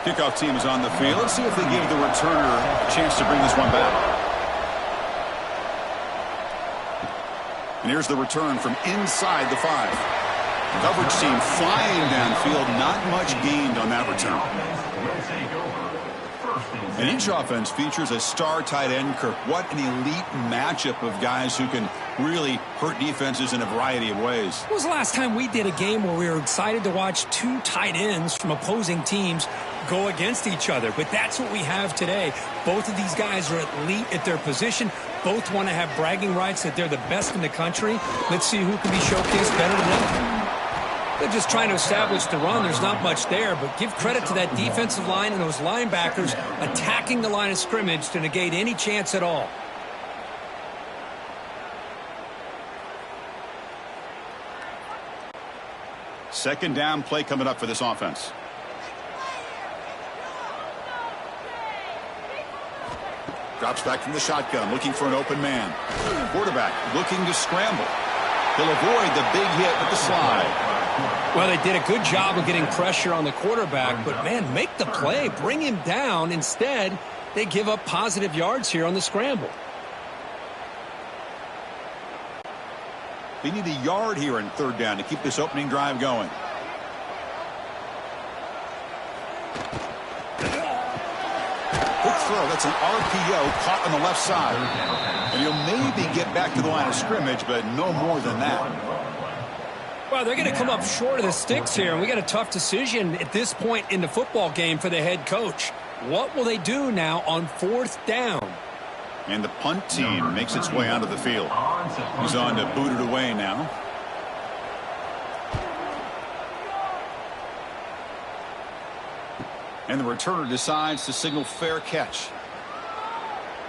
Kickoff team is on the field. Let's see if they give the returner a chance to bring this one back. And here's the return from inside the 5. Coverage team flying downfield. Not much gained on that return. And each offense features a star tight end, Kirk. What an elite matchup of guys who can really hurt defenses in a variety of ways. When was the last time we did a game where we were excited to watch two tight ends from opposing teams go against each other? But that's what we have today. Both of these guys are elite at their position. Both want to have bragging rights that they're the best in the country. Let's see who can be showcased better than them. They're just trying to establish the run. There's not much there, but give credit to that defensive line and those linebackers attacking the line of scrimmage to negate any chance at all. Second down play coming up for this offense. Drops back from the shotgun, looking for an open man. Quarterback looking to scramble. He'll avoid the big hit with the slide. Well, they did a good job of getting pressure on the quarterback, but, man, make the play. Bring him down. Instead, they give up positive yards here on the scramble. They need a yard here in third down to keep this opening drive going. Quick throw. That's an RPO caught on the left side. And he'll maybe get back to the line of scrimmage, but no more than that. Well, they're going to come up short of the sticks here, and we got a tough decision at this point in the football game for the head coach. What will they do now on fourth down? And the punt team makes its way onto the field. He's on to boot it away now. And the returner decides to signal fair catch.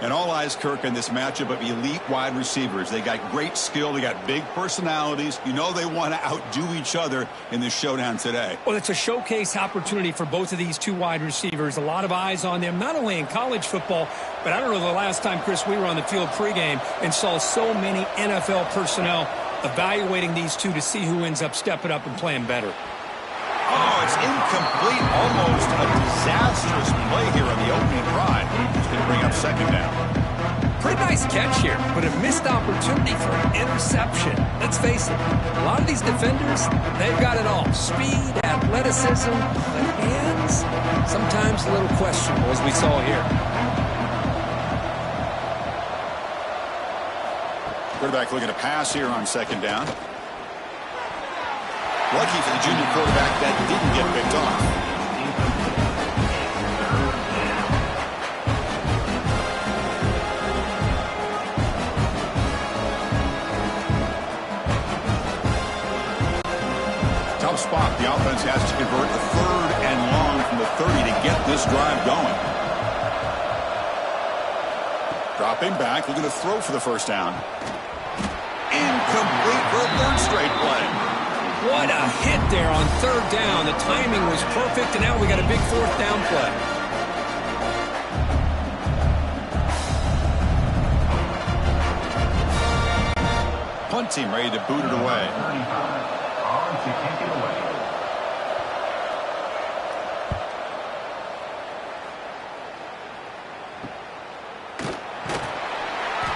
And all eyes, Kirk, in this matchup of elite wide receivers. They got great skill. They got big personalities. You know they want to outdo each other in this showdown today. Well, it's a showcase opportunity for both of these two wide receivers. A lot of eyes on them, not only in college football, but I don't know the last time, Chris, we were on the field pregame and saw so many NFL personnel evaluating these two to see who ends up stepping up and playing better. Oh, it's incomplete. Almost a disastrous play here on the opening drive. It's going to bring up second down. Pretty nice catch here, but a missed opportunity for an interception. Let's face it, a lot of these defenders, they've got it all. Speed, athleticism, but hands, sometimes a little questionable, as we saw here. Quarterback looking to pass here on second down. Lucky for the junior quarterback that didn't get picked off. Tough spot. The offense has to convert a third and long from the 30 to get this drive going. Dropping back, looking to throw for the first down. Incomplete for a third straight play. What a hit there on third down. The timing was perfect, and now we got a big fourth down play. Punt team ready to boot it away.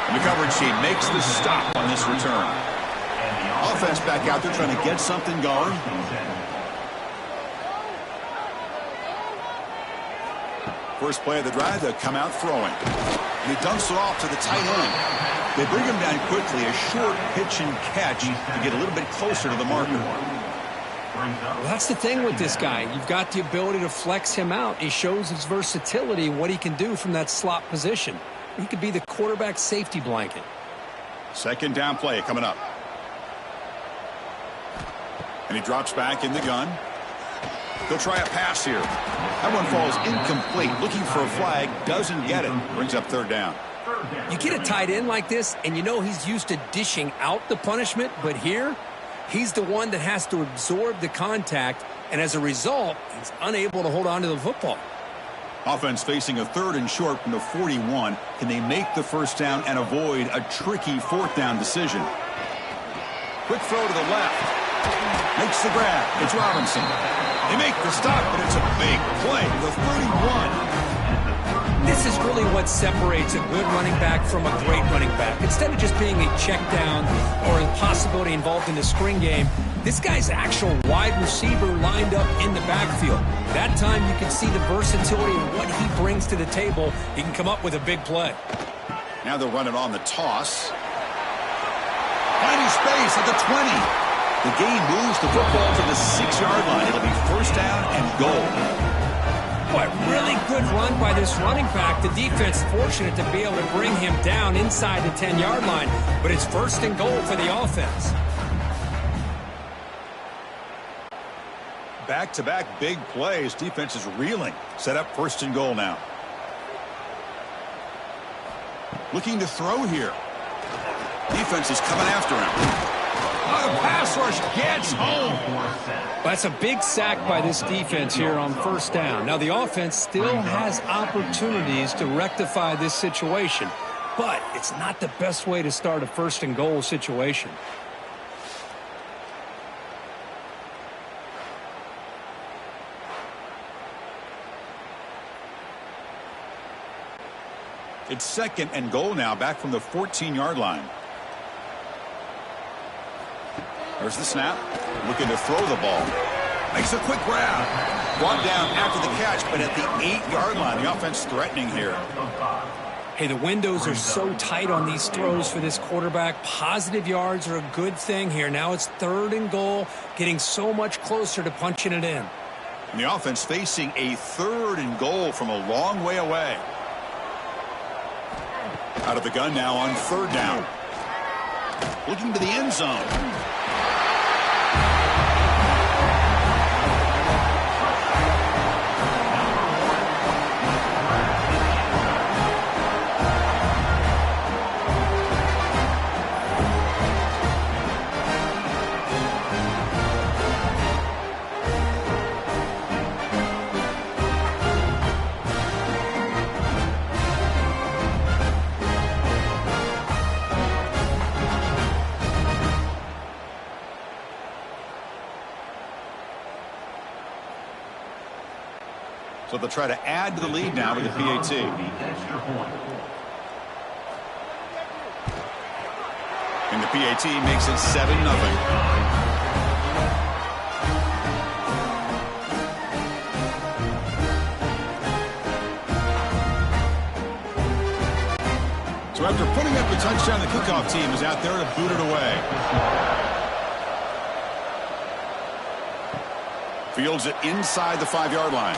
And the coverage team makes the stop on this return. Offense back out there trying to get something going. First play of the drive, they'll come out throwing. And he dunks it off to the tight end. They bring him down quickly, a short pitch and catch to get a little bit closer to the marker. Well, that's the thing with this guy. You've got the ability to flex him out. He shows his versatility, what he can do from that slot position. He could be the quarterback safety blanket. Second down play coming up. And he drops back in the gun. They'll try a pass here. That one falls incomplete. Looking for a flag. Doesn't get it. Brings up third down. You get a tight end like this, and you know he's used to dishing out the punishment. But here, he's the one that has to absorb the contact. And as a result, he's unable to hold on to the football. Offense facing a third and short from the 41. Can they make the first down and avoid a tricky fourth down decision? Quick throw to the left. Makes the grab. It's Robinson. They make the stop, but it's a big play. The 31. This is really what separates a good running back from a great running back. Instead of just being a check down or a possibility involved in the screen game, this guy's actual wide receiver lined up in the backfield. That time you can see the versatility of what he brings to the table. He can come up with a big play. Now they'll run it on the toss. Finding space at the 20. The game moves the football to the 6-yard line. It'll be first down and goal. Boy, really good run by this running back. The defense fortunate to be able to bring him down inside the 10-yard line, but it's first and goal for the offense. Back-to-back big plays. Defense is reeling. Set up first and goal now. Looking to throw here. Defense is coming after him. Oh, the pass rush gets home. That's a big sack by this defense here on first down. Now, the offense still has opportunities to rectify this situation, but it's not the best way to start a first and goal situation. It's second and goal now, back from the 14-yard line. There's the snap. Looking to throw the ball. Makes a quick grab. Brought down after the catch, but at the 8-yard line. The offense threatening here. Hey, the windows are so tight on these throws for this quarterback. Positive yards are a good thing here. Now it's third and goal, getting so much closer to punching it in. And the offense facing a third and goal from a long way away. Out of the gun now on third down. Looking to the end zone. So they'll try to add to the lead now with the PAT. And the PAT makes it 7-0. So after putting up a touchdown, the kickoff team is out there to boot it away. Fields it inside the 5-yard line.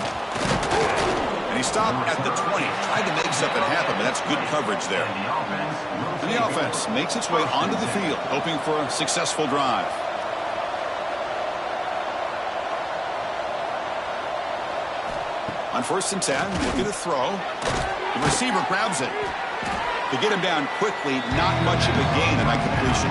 And he stopped at the 20. Tried to make something happen, but that's good coverage there. And the offense makes its way onto the field, hoping for a successful drive. On first and 10, looking to throw. The receiver grabs it. To get him down quickly, not much of a gain in that completion.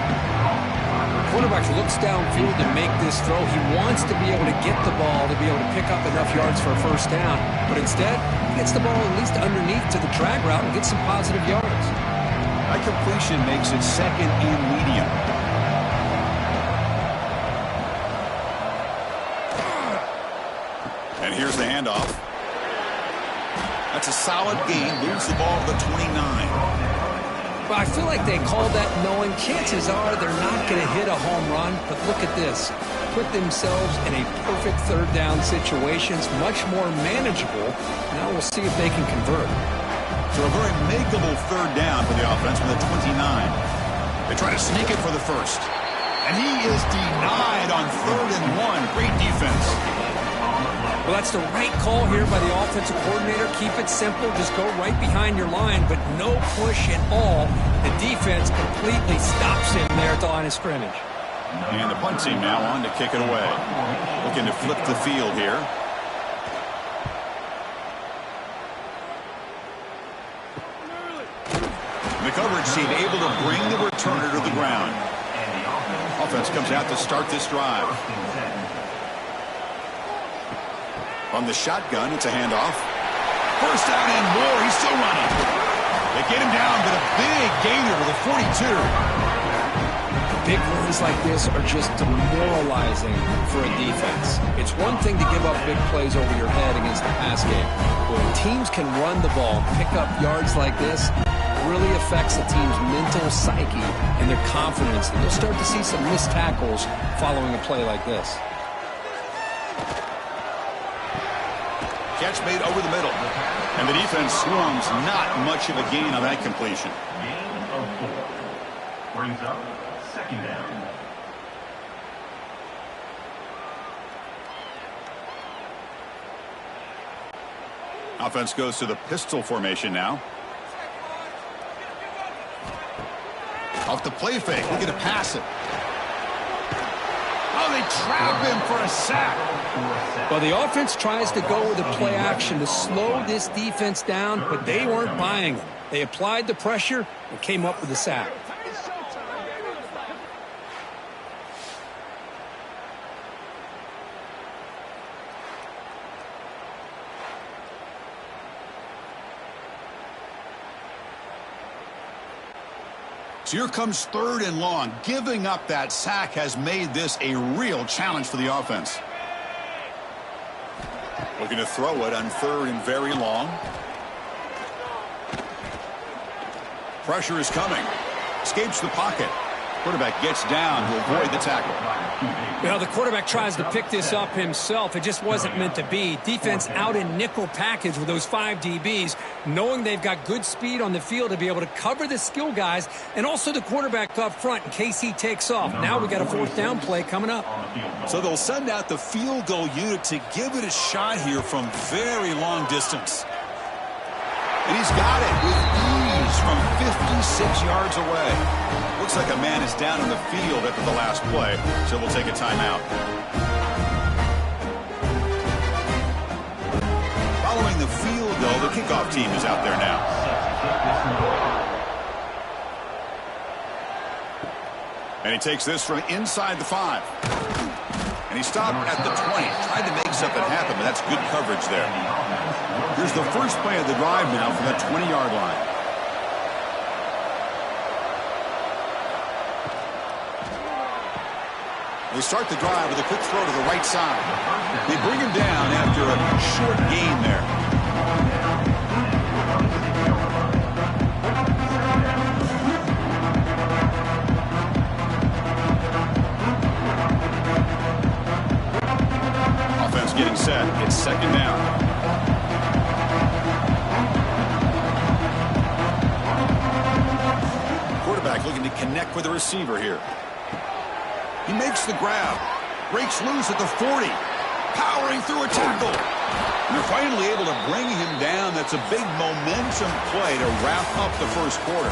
Quarterback looks downfield to make this throw. He wants to be able to get the ball to be able to pick up enough yards for a first down. But instead, he gets the ball at least underneath to the drag route and gets some positive yards. That completion makes it second and medium. And here's the handoff. That's a solid gain. Moves the ball to the 29. Well, I feel like they called that knowing chances are they're not going to hit a home run. But look at this. Put themselves in a perfect third down situation. It's much more manageable. Now we'll see if they can convert. So a very makeable third down for the offense with a 29. They try to sneak it for the first. And he is denied on 3rd and 1. Great defense. Well, that's the right call here by the offensive coordinator. Keep it simple. Just go right behind your line, but no push at all. The defense completely stops him there at the line of scrimmage. And the punt team now on to kick it away. Looking to flip the field here. The coverage team able to bring the returner to the ground. Offense comes out to start this drive. From the shotgun, it's a handoff. First down and more. He's still running. They get him down, but a big gainer to the 42. Big runs like this are just demoralizing for a defense. It's one thing to give up big plays over your head against the pass game. But when teams can run the ball, pick up yards like this, it really affects the team's mental psyche and their confidence. And you'll start to see some missed tackles following a play like this. Catch made over the middle. And the defense swarms not much of a gain on that completion. Gain of 4. Brings up 2nd down. Offense goes to the pistol formation now. Off the play fake. Looking to pass it. Oh, they trap him for a sack. Well, the offense tries to go with the play action to slow this defense down, but they weren't buying it. They applied the pressure and came up with the sack. So here comes 3rd and long. Giving up that sack has made this a real challenge for the offense. Looking to throw it on 3rd and very long. Pressure is coming. Escapes the pocket. Quarterback gets down to avoid the tackle. Well, the quarterback tries to pick this up himself. It just wasn't meant to be. Defense out in nickel package with those 5 DBs, knowing they've got good speed on the field to be able to cover the skill guys and also the quarterback up front in case he takes off. Now we got a 4th down play coming up. So they'll send out the field goal unit to give it a shot here from very long distance. And he's got it with ease from 56 yards away. Looks like a man is down on the field after the last play, so we'll take a timeout. Following the field goal, the kickoff team is out there now. And he takes this from inside the 5. And he stopped at the 20. Tried to make something happen, but that's good coverage there. Here's the first play of the drive now from the 20-yard line. They start the drive with a quick throw to the right side. They bring him down after a short gain there. Offense getting set. It's 2nd down. Quarterback looking to connect with the receiver here. He makes the grab, breaks loose at the 40, powering through a tackle. They're finally able to bring him down. That's a big momentum play to wrap up the first quarter.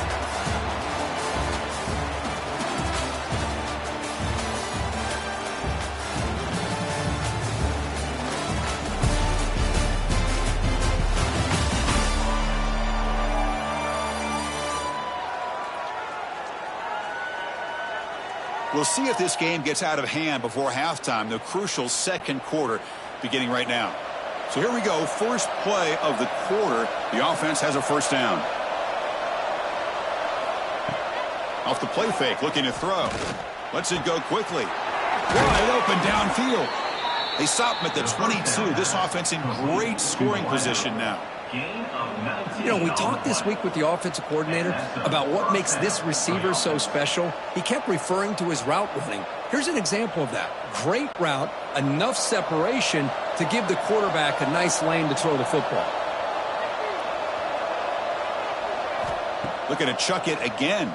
We'll see if this game gets out of hand before halftime, the crucial 2nd quarter beginning right now. So here we go, first play of the quarter. The offense has a 1st down. Off the play fake, looking to throw. Lets it go quickly. Wide open downfield. They stop him at the 22. This offense in great scoring position now. You know, we talked this week with the offensive coordinator about what makes this receiver so special. He kept referring to his route running. Here's an example of that. Great route, enough separation to give the quarterback a nice lane to throw the football. Looking to chuck it again.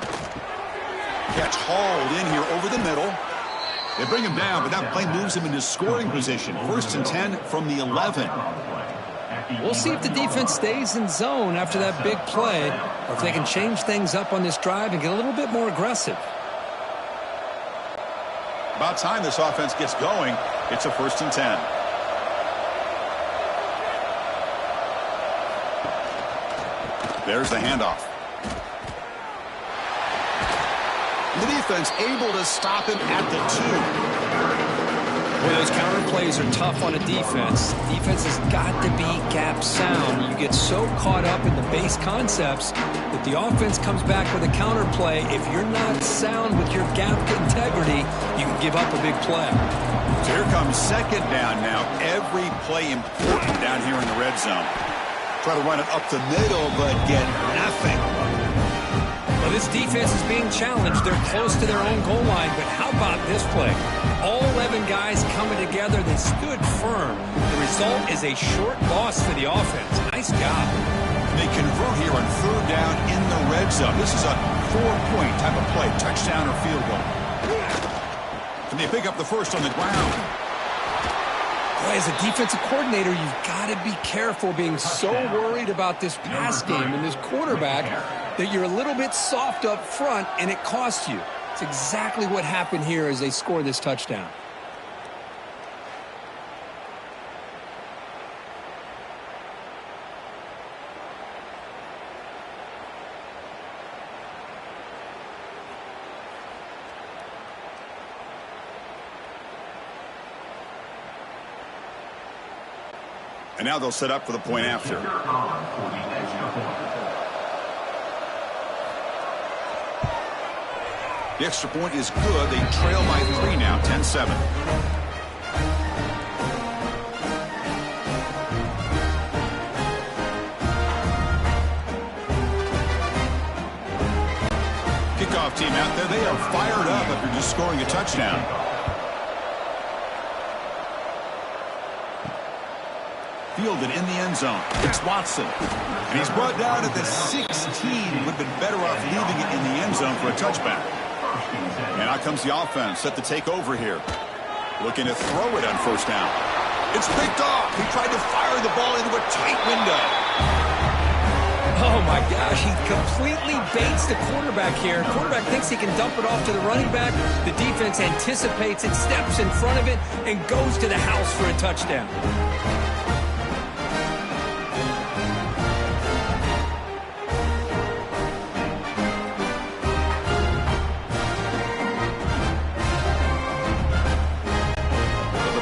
Catch hauled in here over the middle. They bring him down, but that play moves him into scoring position. 1st and 10 from the 11. We'll see if the defense stays in zone after that big play, or if they can change things up on this drive and get a little bit more aggressive. About time this offense gets going. It's a 1st and 10. There's the handoff. The defense able to stop him at the 2. Well, those counter plays are tough on a defense. Defense has got to be gap sound. You get so caught up in the base concepts that the offense comes back with a counter play. If you're not sound with your gap integrity, you can give up a big play. So here comes second down now. Every play important down here in the red zone. Try to run it up the middle, but get nothing. Well, this defense is being challenged. They're close to their own goal line, but how about this play? All 11 guys coming together. They stood firm. The result is a short loss for the offense. Nice job. They convert here on third down in the red zone. This is a 4-point type of play, touchdown or field goal. And they pick up the first on the ground. Boy, as a defensive coordinator, you've got to be careful being so worried about this pass game and this quarterback that you're a little bit soft up front and it costs you. It's exactly what happened here as they score this touchdown. And now they'll set up for the point after. The extra point is good. They trail by 3 now, 10-7. Kickoff team out there. They are fired up after just scoring a touchdown. Fielded in the end zone. It's Watson. And he's brought down at the 16. Would have been better off leaving it in the end zone for a touchback. And out comes the offense set to take over here. Looking to throw it on first down. It's picked off. He tried to fire the ball into a tight window. Oh, my gosh. He completely baits the quarterback here. Quarterback thinks he can dump it off to the running back. The defense anticipates it, steps in front of it, and goes to the house for a touchdown.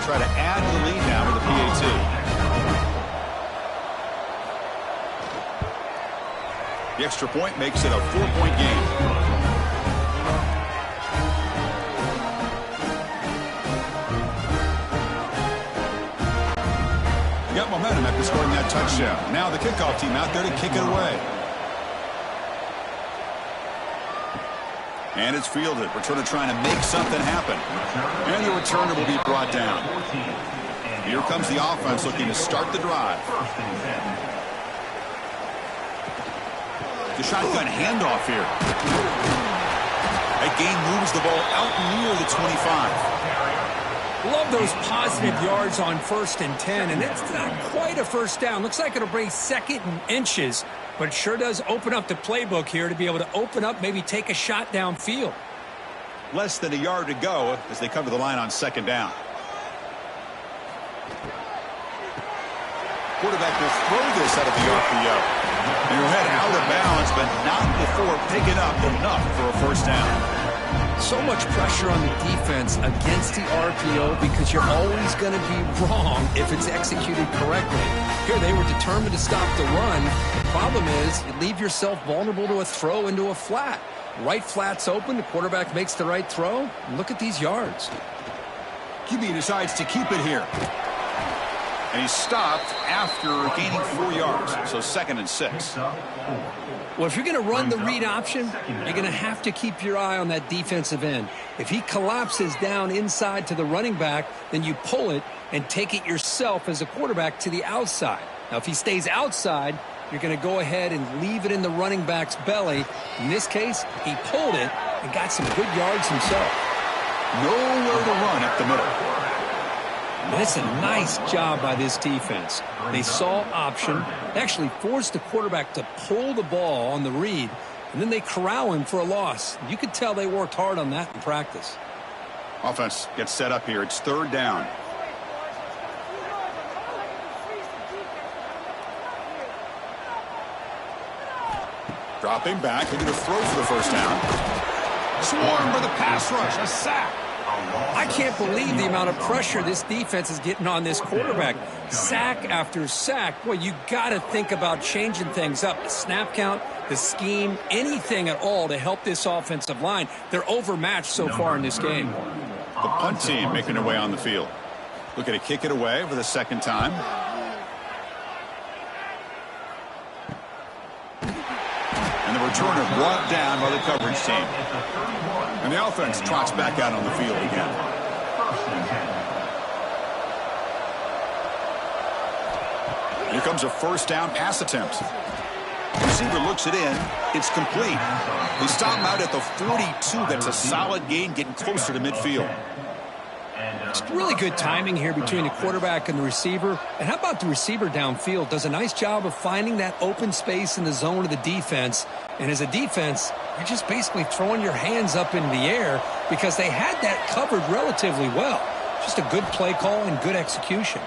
Try to add to the lead now with the PAT. The extra point makes it a 4-point game. You got momentum after scoring that touchdown. Now the kickoff team out there to kick it away. And it's fielded. Returner trying to make something happen. And the returner will be brought down. Here comes the offense looking to start the drive. The shotgun handoff here. That gain moves the ball out near the 25. Love those positive yards on 1st and 10, and it's not quite a first down. Looks like it'll bring 2nd and inches, but it sure does open up the playbook here to be able to open up, maybe take a shot downfield. Less than a yard to go as they come to the line on 2nd down. Quarterback will throw this out of the RPO. And he'll head out of bounds, but not before picking up enough for a first down. So much pressure on the defense against the RPO because you're always going to be wrong if it's executed correctly. Here they were determined to stop the run. The problem is you leave yourself vulnerable to a throw into a flat. Right flat's open. The quarterback makes the right throw. And look at these yards. QB decides to keep it here. And he's stopped after gaining 4 yards. So 2nd and 6. Well, if you're going to run the read option, you're going to have to keep your eye on that defensive end. If he collapses down inside to the running back, then you pull it and take it yourself as a quarterback to the outside. Now, if he stays outside, you're going to go ahead and leave it in the running back's belly. In this case, he pulled it and got some good yards himself. Nowhere to run up the middle. And it's a nice job by this defense. They saw option. They actually forced the quarterback to pull the ball on the read, and then they corral him for a loss. You could tell they worked hard on that in practice. Offense gets set up here. It's 3rd down. Dropping back, looking to throw for the first down. Swarmed by the pass rush, a sack. I can't believe the amount of pressure this defense is getting on this quarterback. Sack after sack. Boy, you got to think about changing things up. The snap count, the scheme, anything at all to help this offensive line. They're overmatched so far in this game. The punt team making their way on the field. Looking to kick it away for the second time. And the returner brought down by the coverage team. And the offense trots back out on the field again. Here comes a first down pass attempt. Receiver looks it in. It's complete. They stop him out at the 42. That's a solid gain, getting closer to midfield. It's really good timing here between the quarterback and the receiver. And how about the receiver downfield? Does a nice job of finding that open space in the zone of the defense. And as a defense, you're just basically throwing your hands up in the air because they had that covered relatively well. Just a good play call and good execution.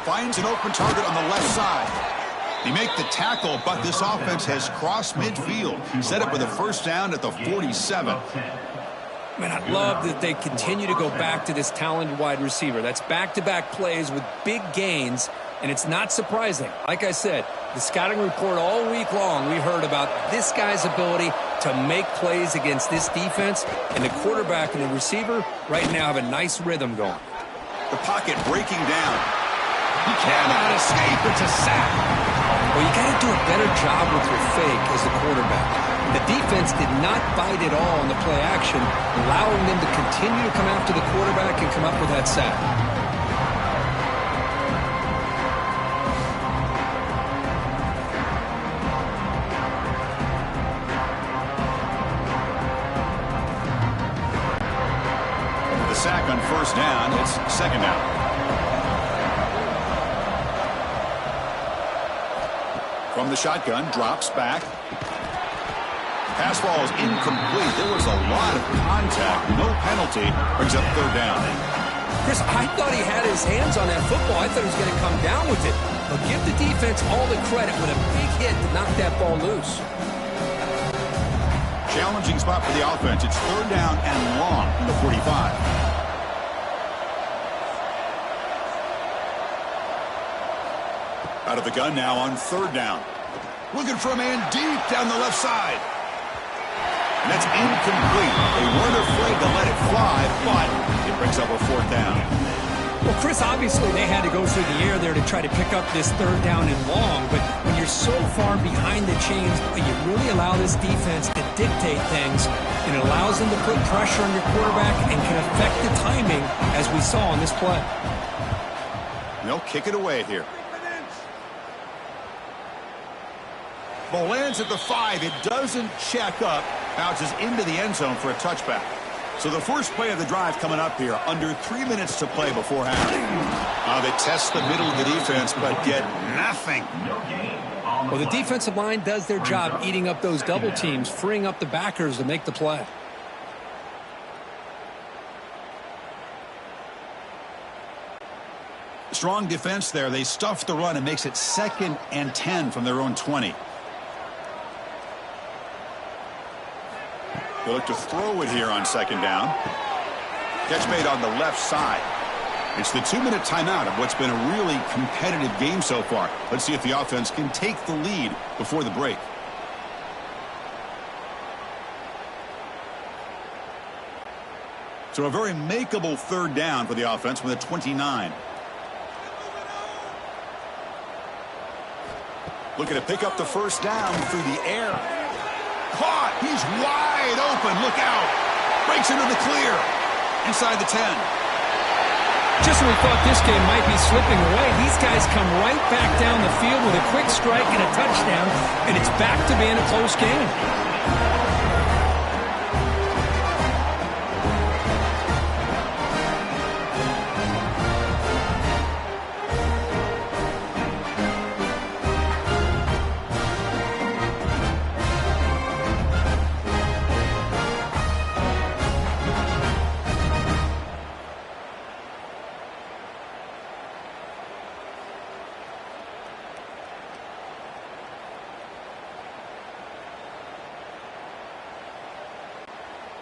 Finds an open target on the left side. He make the tackle, but this offense has crossed midfield. Set up with a first down at the 47. Man, I love that they continue to go back to this talented wide receiver. That's back-to-back plays with big gains, and it's not surprising. Like I said, the scouting report all week long, we heard about this guy's ability to make plays against this defense, and the quarterback and the receiver right now have a nice rhythm going. The pocket breaking down. He cannot escape. It's a sack. Well, you got to do a better job with your fake as the quarterback. The defense did not bite at all on the play action, allowing them to continue to come after the quarterback and come up with that sack. The sack on first down. It's second down. From the shotgun, drops back. Pass ball is incomplete. There was a lot of contact. No penalty. Brings up third down. Chris, I thought he had his hands on that football. I thought he was going to come down with it. But give the defense all the credit with a big hit to knock that ball loose. Challenging spot for the offense. It's third down and long from the 45. Out of the gun now on third down. Looking for a man deep down the left side. And that's incomplete. They weren't afraid to let it fly, but it brings up a fourth down. Well, Chris, obviously they had to go through the air there to try to pick up this third down and long, but when you're so far behind the chains, you really allow this defense to dictate things, and it allows them to put pressure on your quarterback and can affect the timing, as we saw on this play. They'll kick it away here. Ball lands at the 5. It doesn't check up. Bounces into the end zone for a touchback. So the first play of the drive coming up here. Under 3 minutes to play before half. They test the middle of the defense, but get nothing. Well, the defensive line does their job eating up those double teams, freeing up the backers to make the play. Strong defense there. They stuff the run and makes it 2nd and 10 from their own 20. They look to throw it here on second down. Catch made on the left side. It's the 2-minute timeout of what's been a really competitive game so far. Let's see if the offense can take the lead before the break. So a very makeable third down for the offense with a 29. Looking to pick up the first down through the air. Caught. He's wide open. Look out. Breaks into the clear. Inside the 10. Just when we thought this game might be slipping away, these guys come right back down the field with a quick strike and a touchdown, and it's back to being a close game.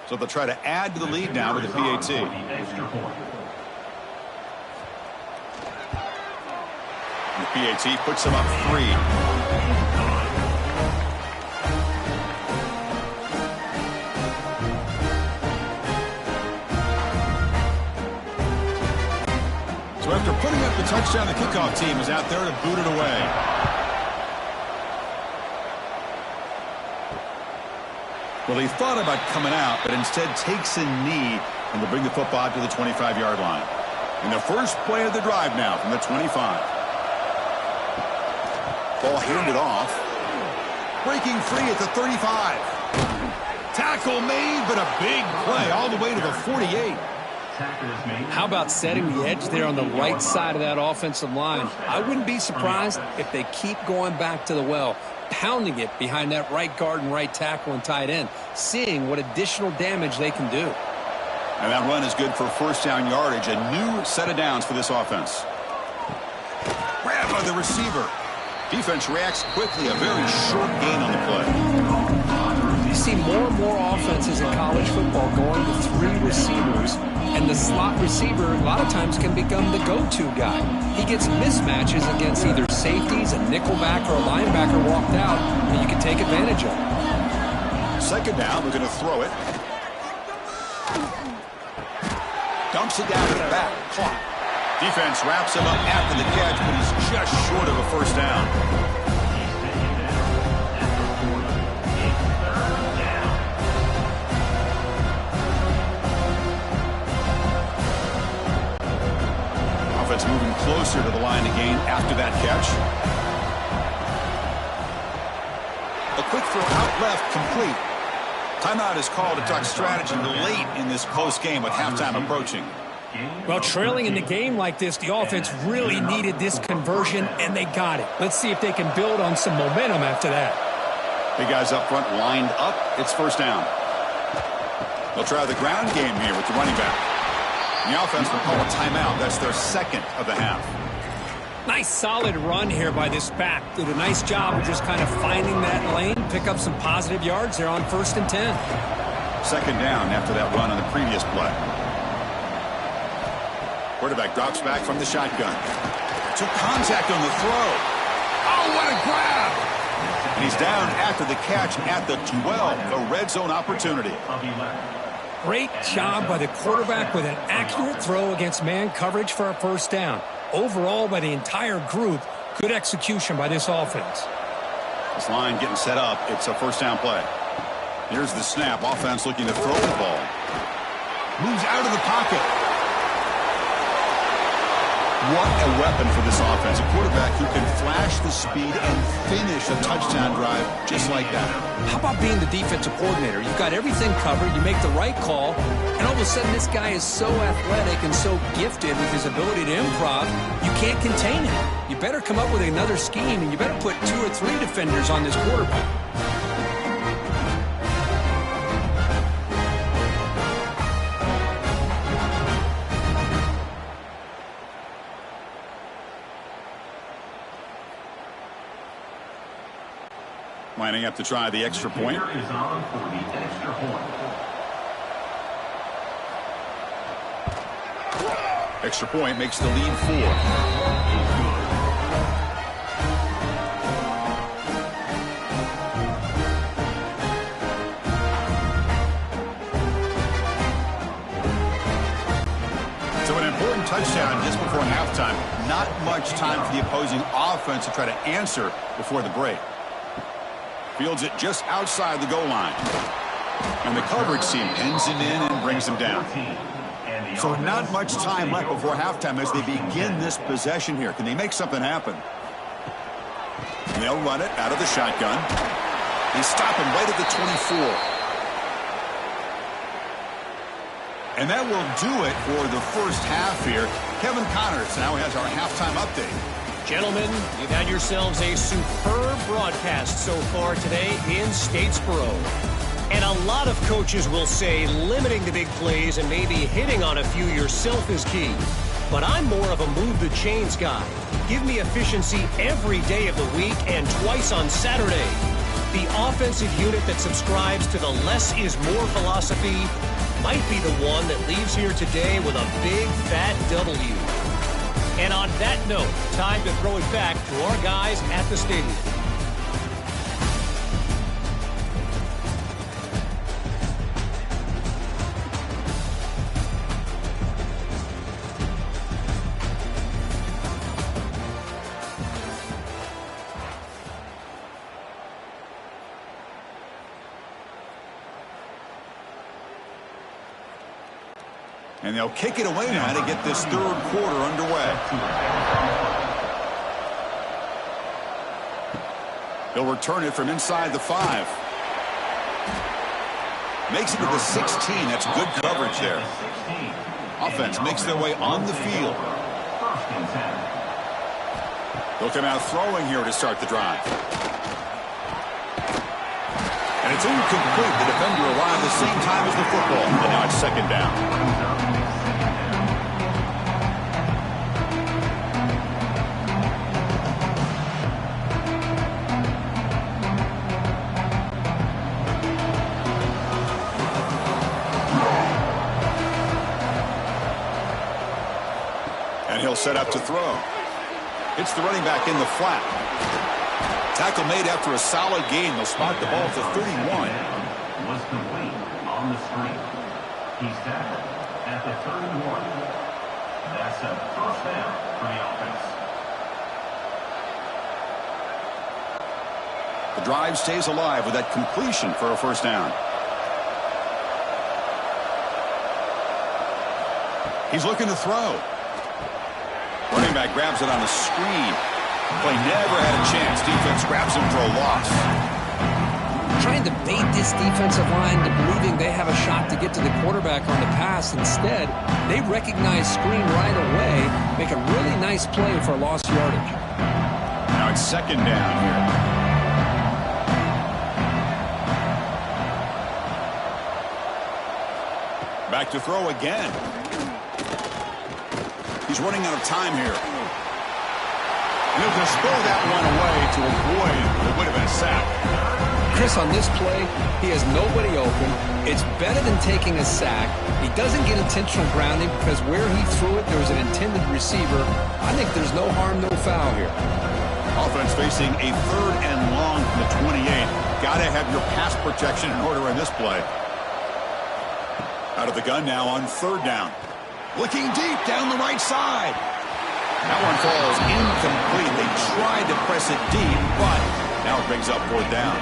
So they'll try to add to the lead now with the PAT. The PAT puts them up 3. So after putting up the touchdown, the kickoff team is out there to boot it away. Well, he thought about coming out, but instead takes a knee and will bring the football to the 25-yard line. And the first play of the drive now from the 25. Ball handed off. Breaking free at the 35. Tackle made, but a big play all the way to the 48. How about setting the edge there on the right side of that offensive line? I wouldn't be surprised if they keep going back to the well, pounding it behind that right guard and right tackle and tight end, seeing what additional damage they can do. And that run is good for first down yardage, a new set of downs for this offense. Grab by the receiver. Defense reacts quickly, a very short gain on the play. You see more and more offenses in college football going to 3 receivers, and the slot receiver a lot of times can become the go-to guy. He gets mismatches against either safeties, a nickelback, or a linebacker walked out, and you can take advantage of it. Second down, we're going to throw it. Dumps it down to the back, caught. Defense wraps him up after the catch, but he's just short of a first down. Offense moving closer to the line to gain after that catch. A quick throw out left, complete. Timeout is called to talk strategy late in this close game with halftime approaching. Well, trailing in the game like this, the offense really needed this conversion, and they got it. Let's see if they can build on some momentum after that. Big guys up front lined up. It's first down. They'll try the ground game here with the running back. And the offense will call a timeout. That's their second of the half. Nice solid run here by this back. Did a nice job of just kind of finding that lane, pick up some positive yards there on 1st and 10. Second down after that run on the previous play. Quarterback drops back from the shotgun. Took contact on the throw. Oh, what a grab! And he's down after the catch at the 12, a red zone opportunity. Great job by the quarterback with an accurate throw against man coverage for a first down. Overall, by the entire group, good execution by this offense. This line getting set up. It's a first down play. Here's the snap. Offense looking to throw the ball. Moves out of the pocket. What a weapon for this offense. A quarterback who can flash the speed and finish a touchdown drive just like that. How about being the defensive coordinator? You've got everything covered. You make the right call. And all of a sudden, this guy is so athletic and so gifted with his ability to improv, you can't contain him. You better come up with another scheme, and you better put 2 or 3 defenders on this quarterback. Lining up to try the extra point. Extra point makes the lead 4. So an important touchdown just before halftime. Not much time for the opposing offense to try to answer before the break. Fields it just outside the goal line. And the coverage team pins him in and brings him down. So not much time left before halftime as they begin this possession here. Can they make something happen? And they'll run it out of the shotgun. They stop him right at the 24. And that will do it for the first half here. Kevin Connors now has our halftime update. Gentlemen, you've had yourselves a superb broadcast so far today in Statesboro. And a lot of coaches will say limiting the big plays and maybe hitting on a few yourself is key. But I'm more of a move the chains guy. Give me efficiency every day of the week and twice on Saturday. the offensive unit that subscribes to the less is more philosophy might be the one that leaves here today with a big, fat W. And on that note, time to throw it back to our guys at the stadium. And they'll kick it away now to get this third quarter underway. He'll return it from inside the 5. Makes it to the 16. That's good coverage there. Offense makes their way on the field. They'll come out throwing here to start the drive. And it's incomplete. The defender arrived the same time as the football. And now it's second down. And he'll set up to throw. It's the running back in the flat. Tackle made after a solid gain. They'll spot the ball at the 31. Was complete on the screen. He's tackled at the 31. That's a first down for the offense. The drive stays alive with that completion for a first down. He's looking to throw. Running back grabs it on the screen. Play never had a chance. Defense grabs him for a loss. Trying to bait this defensive line to believing they have a shot to get to the quarterback on the pass. Instead, they recognize screen right away, make a really nice play for lost yardage. Now it's second down here. Back to throw again. He's running out of time here. He'll just throw that one away to avoid what would have been a sack. Chris, on this play, he has nobody open. It's better than taking a sack. He doesn't get intentional grounding because where he threw it, there was an intended receiver. I think there's no harm, no foul here. Offense facing a third and long from the 28. Got to have your pass protection in order in this play. Out of the gun now on third down. Looking deep down the right side. That one falls incomplete. They tried to press it deep, but now it brings up fourth down.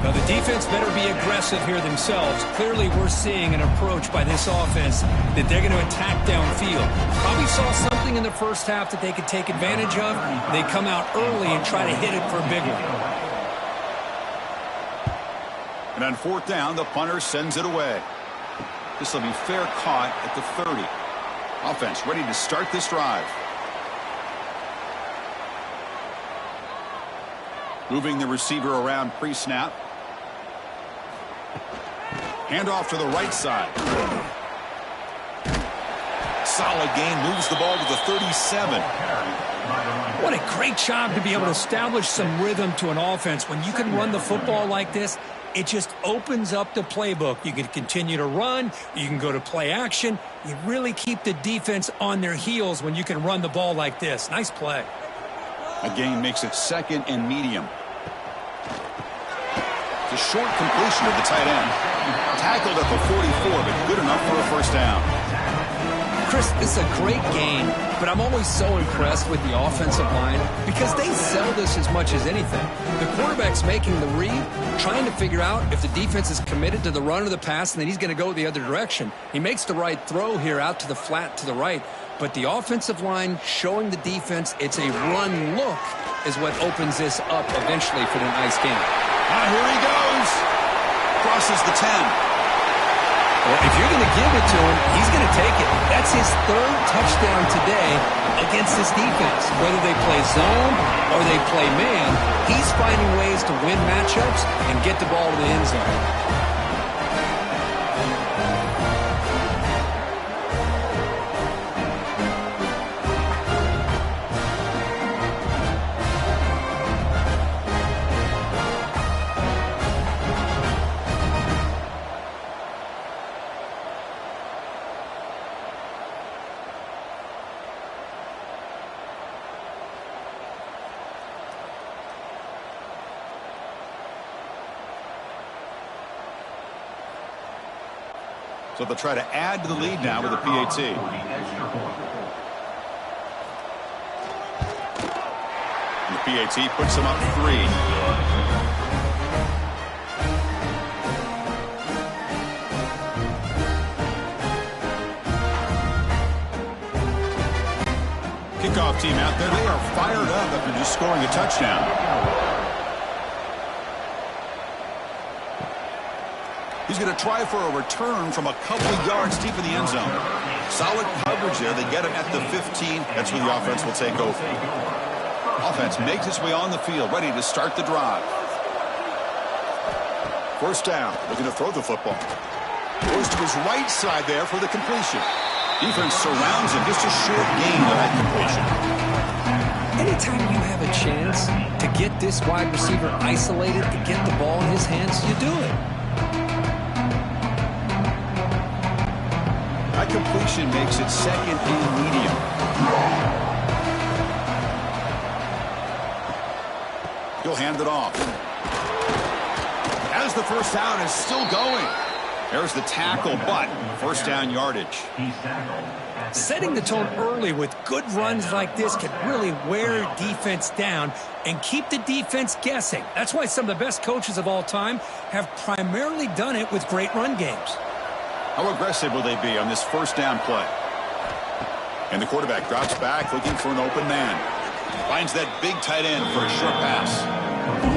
Now the defense better be aggressive here themselves. Clearly we're seeing an approach by this offense that they're going to attack downfield. Probably saw something in the first half that they could take advantage of. They come out early and try to hit it for a big one. And on fourth down, the punter sends it away. This will be fair caught at the 30. Offense ready to start this drive. Moving the receiver around pre-snap. Handoff to the right side. Solid gain, moves the ball to the 37. What a great job to be able to establish some rhythm to an offense. When you can run the football like this, it just opens up the playbook. You can continue to run. You can go to play action. You really keep the defense on their heels when you can run the ball like this. Nice play. A gain makes it second and medium. It's a short completion of the tight end. Tackled at the 44, but good enough for a first down. Chris, this is a great game, but I'm always so impressed with the offensive line because they sell this as much as anything. The quarterback's making the read, trying to figure out if the defense is committed to the run or the pass, and then he's going to go the other direction. He makes the right throw here out to the flat to the right, but the offensive line showing the defense it's a run look is what opens this up eventually for the nice game. Here he goes. Crosses the 10. Well, if you're going to give it to him, he's going to take it. That's his third touchdown today against this defense. Whether they play zone or they play man, he's finding ways to win matchups and get the ball to the end zone. So they'll try to add to the lead now with a PAT. And the PAT puts them up 3. Kickoff team out there. They are fired up after just scoring a touchdown. He's going to try for a return from a couple of yards deep in the end zone. Solid coverage there. They get him at the 15. That's where the offense will take over. Offense makes its way on the field, ready to start the drive. First down. Looking to throw the football. Goes to his right side there for the completion. Defense surrounds him. Just a short gain on that completion. Anytime you have a chance to get this wide receiver isolated, to get the ball in his hands, you do it. That completion makes it second and medium. He'll hand it off. As the first down is still going. There's the tackle, but first down yardage. Setting the tone early with good runs like this can really wear defense down and keep the defense guessing. That's why some of the best coaches of all time have primarily done it with great run games. How aggressive will they be on this first down play? And the quarterback drops back looking for an open man. Finds that big tight end for a short pass.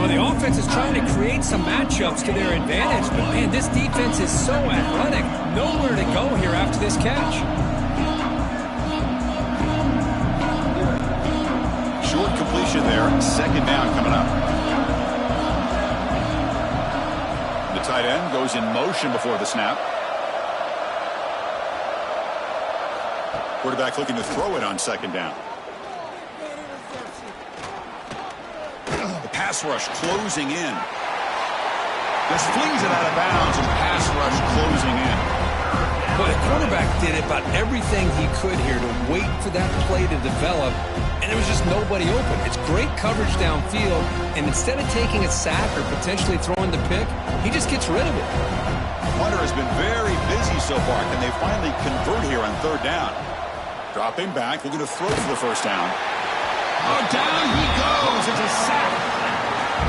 Well, the offense is trying to create some matchups to their advantage, but man, this defense is so athletic. Nowhere to go here after this catch. Short completion there. Second down coming up. The tight end goes in motion before the snap. Quarterback looking to throw it on second down. The pass rush closing in. Just flings it out of bounds and pass rush closing in. Well, the quarterback did about everything he could here to wait for that play to develop, and there was just nobody open. It's great coverage downfield, and instead of taking a sack or potentially throwing the pick, he just gets rid of it. Hunter has been very busy so far. Can they finally convert here on third down? Dropping back, looking to throw for the first down. Oh, down he goes. It's a sack.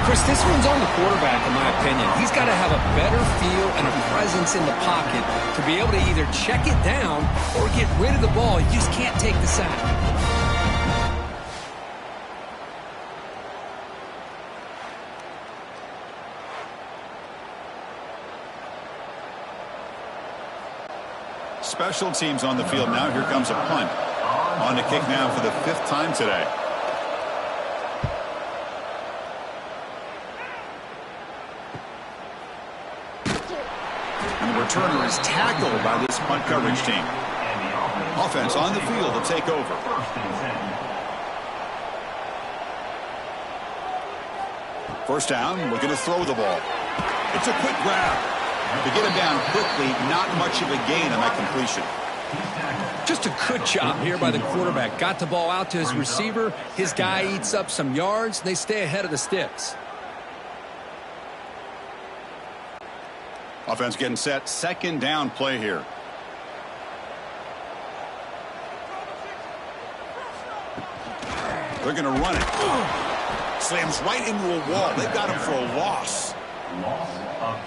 Chris, this one's on the quarterback, in my opinion. He's got to have a better feel and a presence in the pocket to be able to either check it down or get rid of the ball. You just can't take the sack. Special teams on the field now. Here comes a punt. On to kick now for the 5th time today. And the returner is tackled by this punt coverage team. Offense on the field to take over. First down, looking to throw the ball. It's a quick grab. To get him down quickly, not much of a gain on that completion. Just a good job here by the quarterback. Got the ball out to his receiver. His guy eats up some yards. They stay ahead of the sticks. Offense getting set. Second down play here. They're going to run it. Slams right into a wall. They've got him for a loss.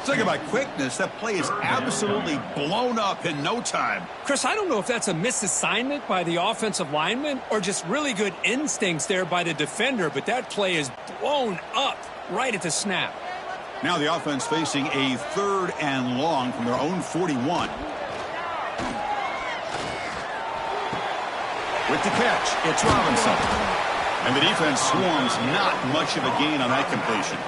Talking about quickness, that play is absolutely blown up in no time. Chris, I don't know if that's a misassignment by the offensive lineman or just really good instincts there by the defender, but that play is blown up right at the snap. Now the offense facing a 3rd and long from their own 41. With the catch, it's Robinson. And the defense swarms, not much of a gain on that completion.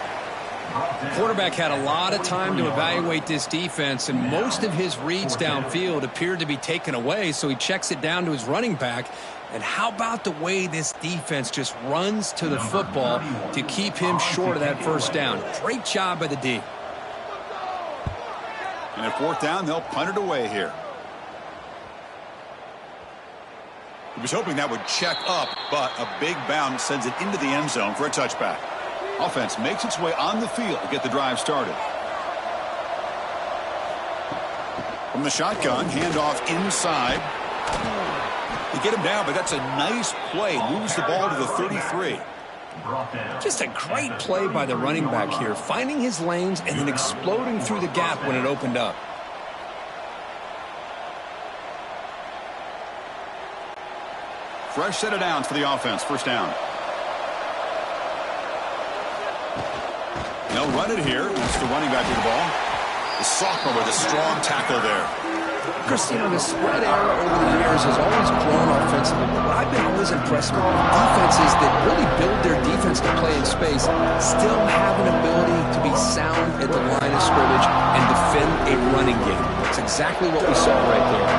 Quarterback had a lot of time to evaluate this defense, and most of his reads downfield appeared to be taken away, so he checks it down to his running back. And how about the way this defense just runs to the football to keep him short of that first down? Great job by the D. And at 4th down, they'll punt it away here. He was hoping that would check up, but a big bounce sends it into the end zone for a touchback. Offense makes its way on the field to get the drive started. From From the shotgun, handoff inside. They get him down, but that's a nice play. Moves the ball to the 33. Just a great play by the running back here, finding his lanes and then exploding through the gap when it opened up. Fresh set of downs for the offense. First down. They'll run it here. That's the running back with the ball. The sophomore with a strong tackle there. Christine, the spread era over the years has always grown offensively, but what I've been always impressed with defenses that really build their defense to play in space still have an ability to be sound at the line of scrimmage and defend a running game. That's exactly what we saw right there.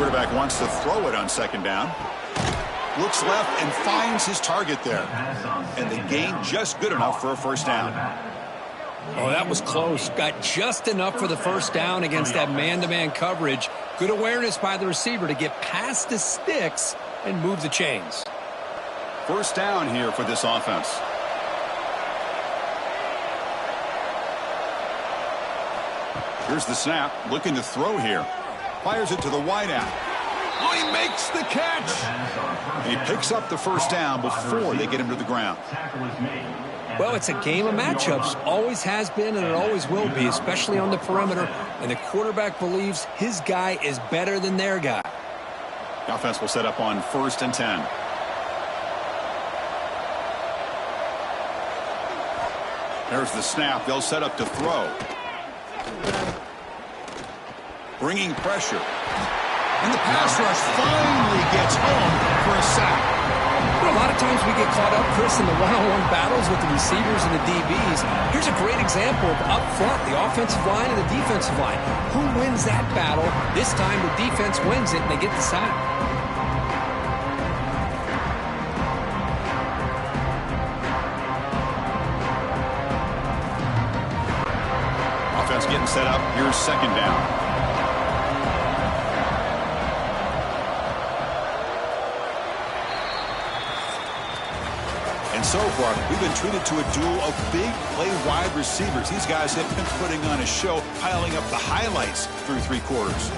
Quarterback wants to throw it on second down. Looks left and finds his target there. And the gain just good enough for a first down. Oh, that was close. Got just enough for the first down against that man-to-man coverage. Good awareness by the receiver to get past the sticks and move the chains. First down here for this offense. Here's the snap. Looking to throw here. Fires it to the wideout. Oh, he makes the catch. He picks up the first down before they get him to the ground. Well, it's a game of matchups. Always has been and it always will be, especially on the perimeter. And the quarterback believes his guy is better than their guy. The offense will set up on 1st and 10. There's the snap. They'll set up to throw. Bringing pressure. And the pass rush finally gets home for a sack. You know, a lot of times we get caught up, Chris, in the one-on-one battles with the receivers and the DBs. Here's a great example of up front, the offensive line and the defensive line. Who wins that battle? This time the defense wins it and they get the sack. Offense getting set up. Here's second down. And so far, we've been treated to a duel of big play wide receivers. These guys have been putting on a show, piling up the highlights through 3 quarters.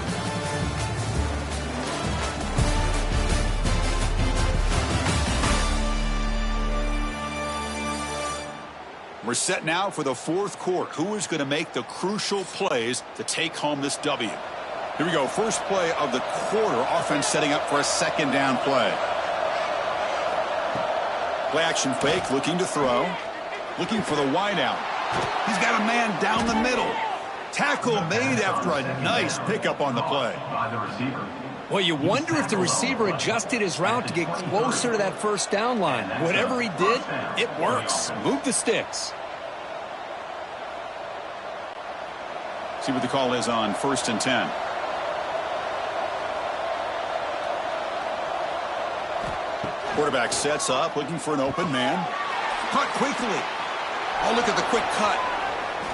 We're set now for the 4th quarter. Who is going to make the crucial plays to take home this W? Here we go. First play of the quarter. Offense setting up for a second down play. Play action fake, looking to throw. Looking for the wideout. He's got a man down the middle. Tackle made after a nice pickup on the play. Well, you wonder if the receiver adjusted his route to get closer to that first down line. Whatever he did, it works. Move the sticks. See what the call is on 1st and 10. Quarterback sets up, looking for an open man. Cut quickly. Oh, look at the quick cut.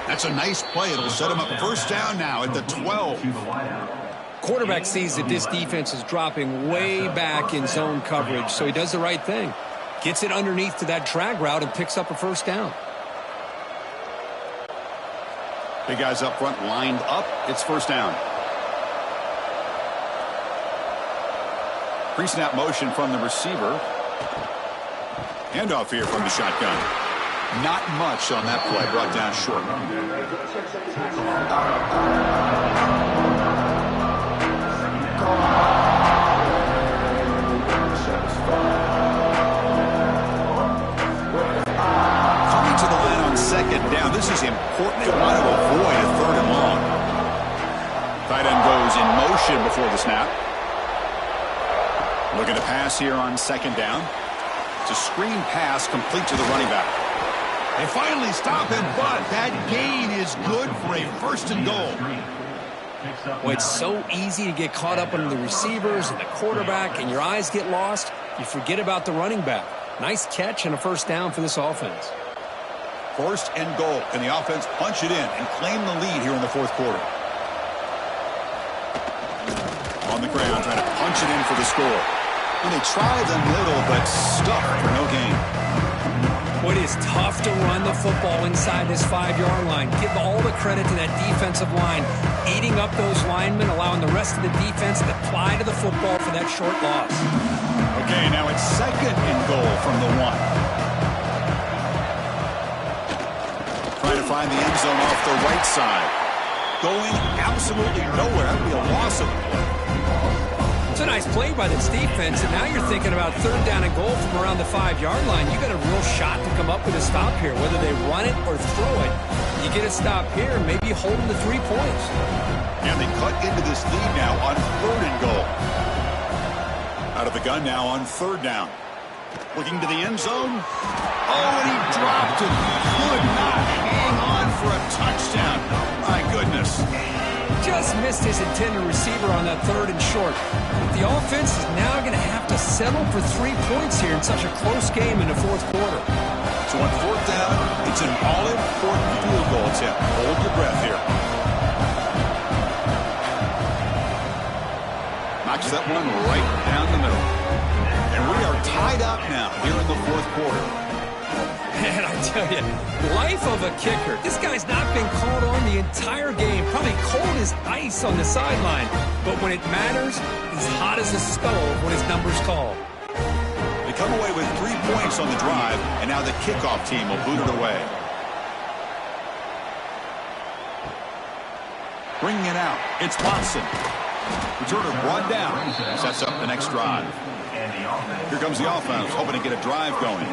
That's a nice play. It'll set him up first down now at the 12. Quarterback sees that this defense is dropping way back in zone coverage, so he does the right thing. Gets it underneath to that drag route and picks up a first down. Big guys up front lined up. It's first down. Pre-snap motion from the receiver. Handoff here from the shotgun. Not much on that play. Brought down short. Coming to the line on second down. This is important. They want to avoid a 3rd and long. Tight end goes in motion before the snap. Looking to pass here on second down. It's a screen pass complete to the running back. They finally stop him, but that gain is good for a 1st and goal. Well, it's so easy to get caught up on the receivers and the quarterback, and your eyes get lost. You forget about the running back. Nice catch and a first down for this offense. 1st and goal. Can the offense punch it in and claim the lead here in the 4th quarter? On the ground, trying to punch it in for the score. And they try the middle, but stuck for no gain. Well, it is tough to run the football inside this 5-yard line. Give all the credit to that defensive line, eating up those linemen, allowing the rest of the defense to fly to the football for that short loss. Okay, now it's 2nd and goal from the 1. Trying to find the end zone off the right side. Going absolutely nowhere. That would be a loss of the play. It's a nice play by this defense, and now you're thinking about 3rd down and goal from around the 5-yard line. You got a real shot to come up with a stop here, whether they run it or throw it. You get a stop here, maybe hold them to 3 points. And they cut into this lead now on 3rd and goal. Out of the gun now on 3rd down. Looking to the end zone. Oh, and he dropped it. Could not hang on for a touchdown. My goodness. Just missed his intended receiver on that 3rd and short. The offense is now going to have to settle for 3 points here in such a close game in the 4th quarter. So on 4th down, it's an all-important field goal attempt. Hold your breath here. Knocks that one right down the middle. And we are tied up now here in the 4th quarter. And I tell you, life of a kicker. This guy's not been called on the entire game. Probably cold as ice on the sideline. But when it matters, he's hot as a stove when his number's called. They come away with 3 points on the drive, and now the kickoff team will boot it away. Bringing it out, it's Watson. Returner brought down. Sets up the next drive. Here comes the offense, hoping to get a drive going.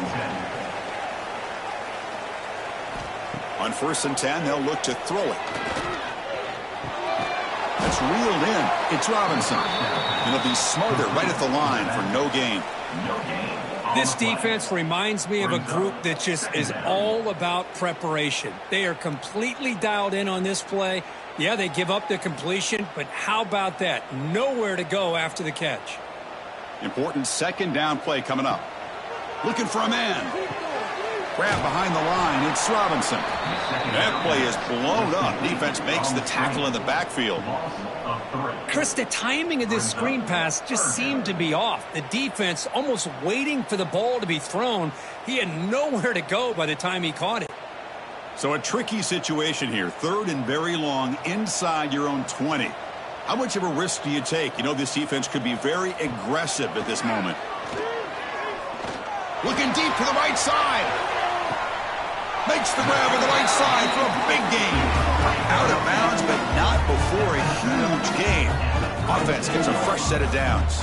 On 1st and 10, they'll look to throw it. That's reeled in. It's Robinson. And he'll be smarter right at the line for no gain. This defense reminds me of a group that just is all about preparation. They are completely dialed in on this play. Yeah, they give up the completion, but how about that? Nowhere to go after the catch. Important 2nd down play coming up. Looking for a man. Grab behind the line. It's Robinson. That play is blown up. Defense makes the tackle in the backfield. Chris, the timing of this screen pass just seemed to be off. The defense almost waiting for the ball to be thrown. He had nowhere to go by the time he caught it. So a tricky situation here. 3rd and very long inside your own 20. How much of a risk do you take? You know this defense could be very aggressive at this moment. Looking deep to the right side. Makes the grab on the right side for a big gain. Out of bounds, but not before a huge gain. Offense gets a fresh set of downs.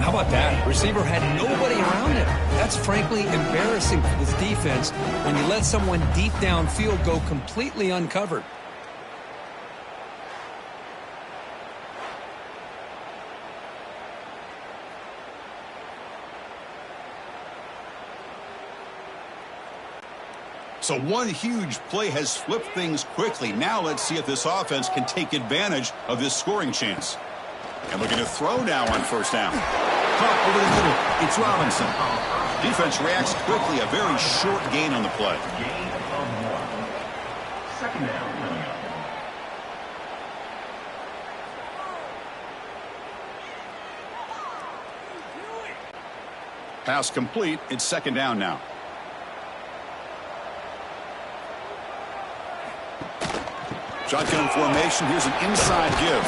How about that? Receiver had nobody around him. That's frankly embarrassing for this defense when you let someone deep downfield go completely uncovered. So one huge play has flipped things quickly. Now let's see if this offense can take advantage of this scoring chance. And looking to throw now on 1st down. Caught over the middle. It's Robinson. Defense reacts quickly. A very short gain on the play. Gain of 1. 2nd down. Pass complete. It's 2nd down now. Shotgun formation. Here's an inside give.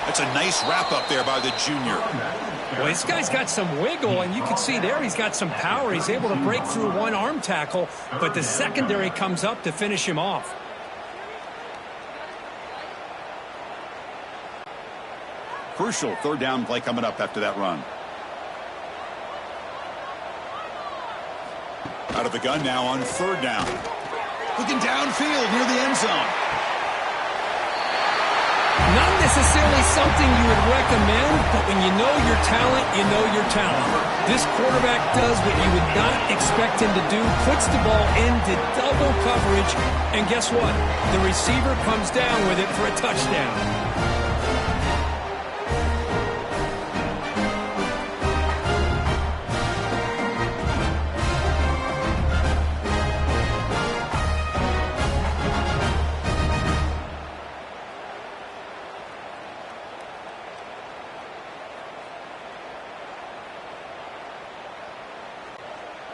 That's a nice wrap up there by the junior. Well, this guy's got some wiggle, and you can see there he's got some power. He's able to break through one arm tackle, but the secondary comes up to finish him off. Crucial 3rd down play coming up after that run. Out of the gun now on 3rd down. Looking downfield near the end zone. Not necessarily something you would recommend, but when you know your talent, you know your talent. This quarterback does what you would not expect him to do, puts the ball into double coverage, and guess what? The receiver comes down with it for a touchdown.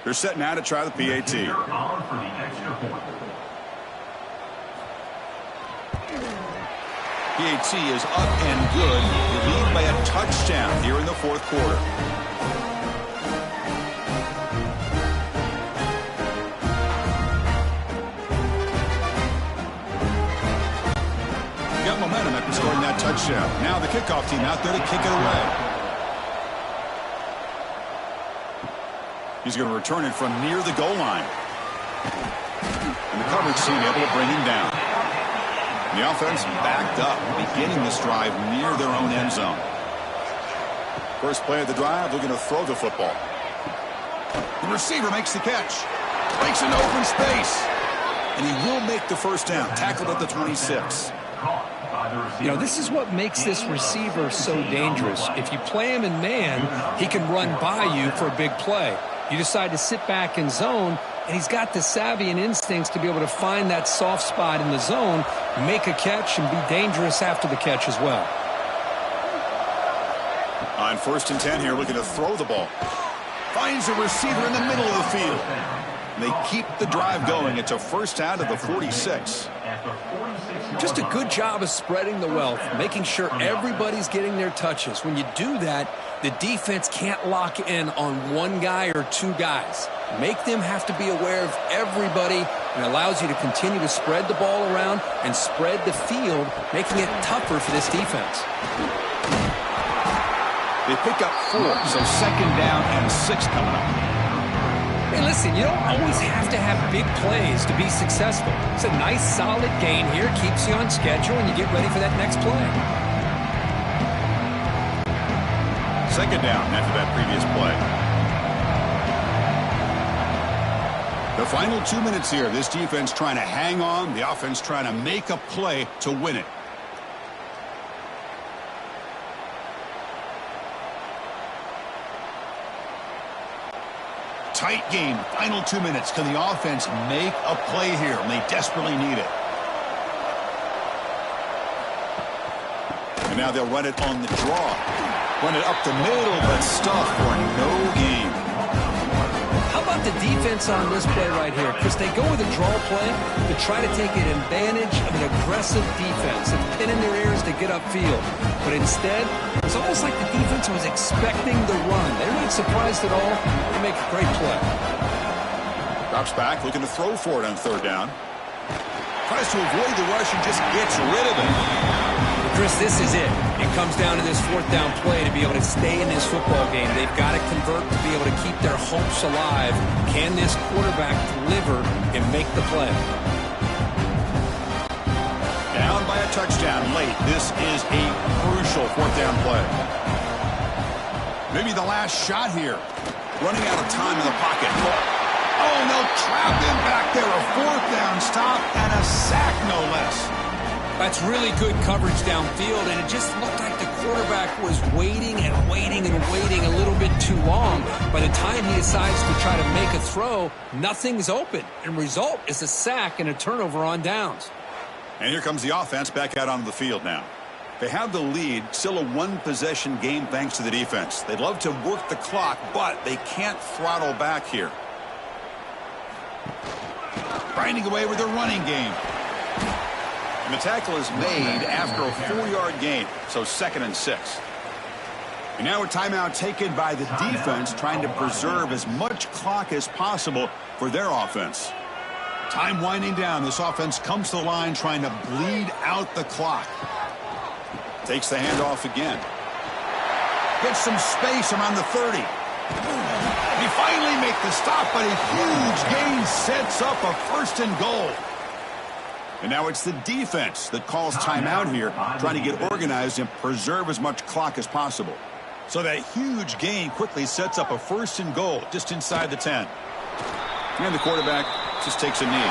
They're set now to try the PAT. On for the extra point. PAT is up and good. They lead by a touchdown here in the fourth quarter. Got momentum after scoring that touchdown. Now the kickoff team out there to kick it away. He's going to return it from near the goal line. And the coverage team able to bring him down. And the offense backed up, beginning this drive near their own end zone. First play of the drive, looking to throw the football. The receiver makes the catch. Breaks into open space. And he will make the first down. Tackled at the 26. You know, this is what makes this receiver so dangerous. If you play him in man, he can run by you for a big play. You decide to sit back in zone, and he's got the savvy and instincts to be able to find that soft spot in the zone, make a catch, and be dangerous after the catch as well. On 1st and 10 here, looking to throw the ball. Finds a receiver in the middle of the field. And they keep the drive going. It's a first out of the 46. Just a good job of spreading the wealth, making sure everybody's getting their touches. When you do that, the defense can't lock in on one guy or two guys. Make them have to be aware of everybody, and allows you to continue to spread the ball around and spread the field, making it tougher for this defense. They pick up 4, so 2nd down and 6 coming up. Hey, listen, you don't always have to have big plays to be successful. It's a nice, solid gain here. Keeps you on schedule, and you get ready for that next play. 2nd down after that previous play. The final 2 minutes here. This defense trying to hang on. The offense trying to make a play to win it. Tight game. Final 2 minutes. Can the offense make a play here? And they desperately need it. And now they'll run it on the draw. Run it up the middle, but stuff for no gain. How about the defense on this play right here? Because they go with a draw play to try to take an advantage of an aggressive defense and pin in their ears to get upfield. But instead, it's almost like the defense was expecting the run. They're not surprised at all. They make a great play. Drops back, looking to throw for it on 3rd down. Tries to avoid the rush and just gets rid of it. Chris, this is it. It comes down to this 4th down play to be able to stay in this football game. They've got to convert to be able to keep their hopes alive. Can this quarterback deliver and make the play? Down by a touchdown late. This is a crucial 4th down play. Maybe the last shot here. Running out of time in the pocket. Oh, no, trap him back there. A 4th down stop and a sack, no less. That's really good coverage downfield, and it just looked like the quarterback was waiting and waiting and waiting a little bit too long. By the time he decides to try to make a throw, nothing's open. And result is a sack and a turnover on downs. And here comes the offense back out onto the field now. They have the lead, still a 1-possession game thanks to the defense. They'd love to work the clock, but they can't throttle back here. Grinding away with their running game. And the tackle is made after a 4-yard gain, so 2nd and 6. And now a timeout taken by the defense, trying to preserve as much clock as possible for their offense. Time winding down. This offense comes to the line trying to bleed out the clock. Takes the handoff again. Gets some space around the 30. They finally make the stop, but a huge gain sets up a 1st and goal. And now it's the defense that calls timeout here, trying to get organized and preserve as much clock as possible. So that huge gain quickly sets up a 1st and goal just inside the 10. And the quarterback just takes a knee.